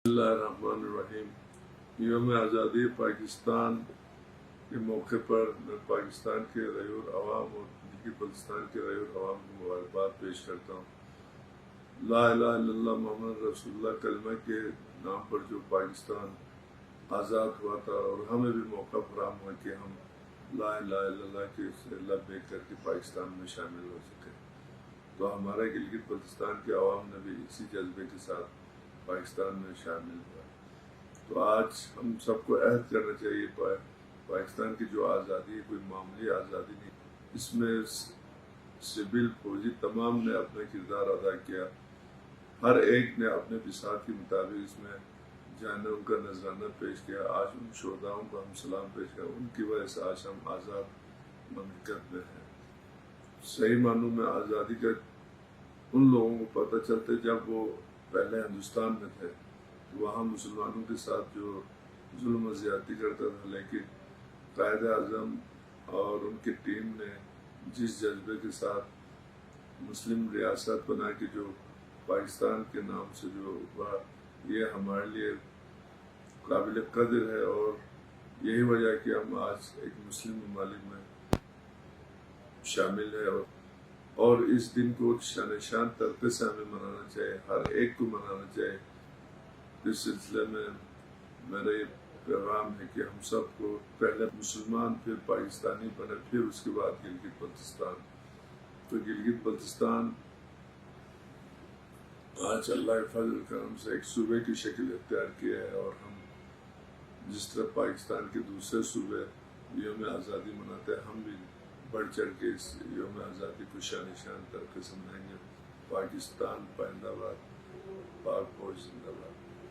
بسم اللہ الرحمن الرحیم۔ یوم آزادی پاکستان کے موقع پر میں پاکستان کے غیر عوام اور گلگت بلتستان کے غیر عوام کو مبارکباد پیش کرتا ہوں۔ لا الہ الا اللہ محمد رسول اللہ کلمہ کے نام پر جو پاکستان آزاد ہوا تھا اور ہمیں بھی موقع فراہم ہوا کہ ہم لا الہ الا اللہ کے لبیک کر کے پاکستان میں شامل ہو سکے، تو ہمارا گلگت بلتستان کے عوام نے بھی اسی جذبے کے ساتھ پاکستان میں شامل ہوا۔ تو آج ہم سب کو عہد کرنا چاہیے، پاکستان کی جو آزادی ہے کوئی معمولی آزادی نہیں، اس میں سول فوجی تمام نے اپنا کردار ادا کیا، ہر ایک نے اپنے بساط کے مطابق اس میں جانے ان کا نذرانہ پیش کیا۔ آج ان شہداؤں کو ہم سلام پیش کریں، ان کی وجہ سے آج ہم آزاد مملکت میں ہیں۔ صحیح معنوں میں آزادی کا ان لوگوں کو پتہ چلتا جب وہ پہلے ہندوستان میں تھے، وہاں مسلمانوں کے ساتھ جو ظلم و زیادتی کرتا تھا، لیکن قائد اعظم اور ان کی ٹیم نے جس جذبے کے ساتھ مسلم ریاست بنا کے جو پاکستان کے نام سے جو ہوا، یہ ہمارے لیے قابل قدر ہے، اور یہی وجہ ہے کہ ہم آج ایک مسلم ممالک میں شامل ہے، اور اس دن کو شان طریقے سے ہمیں منانا چاہیے، ہر ایک کو منانا چاہیے۔ اس سلسلے میں میرا یہ پیغام ہے کہ ہم سب کو پہلے مسلمان پھر پاکستانی بنے، پھر اس کے بعد گلگت بلتستان۔ تو گلگت بلتستان آج اللہ کے فضل کرم سے ایک صوبے کی شکل اختیار کیا ہے، اور ہم جس طرح پاکستان کے دوسرے صوبے یوم آزادی مناتے ہیں، ہم بھی بڑھ چڑھ کے اس یوم آزادی کو شان طریقے سے منائیں گے۔ پاکستان پائندہ باد، پاک فوج زندہ باد۔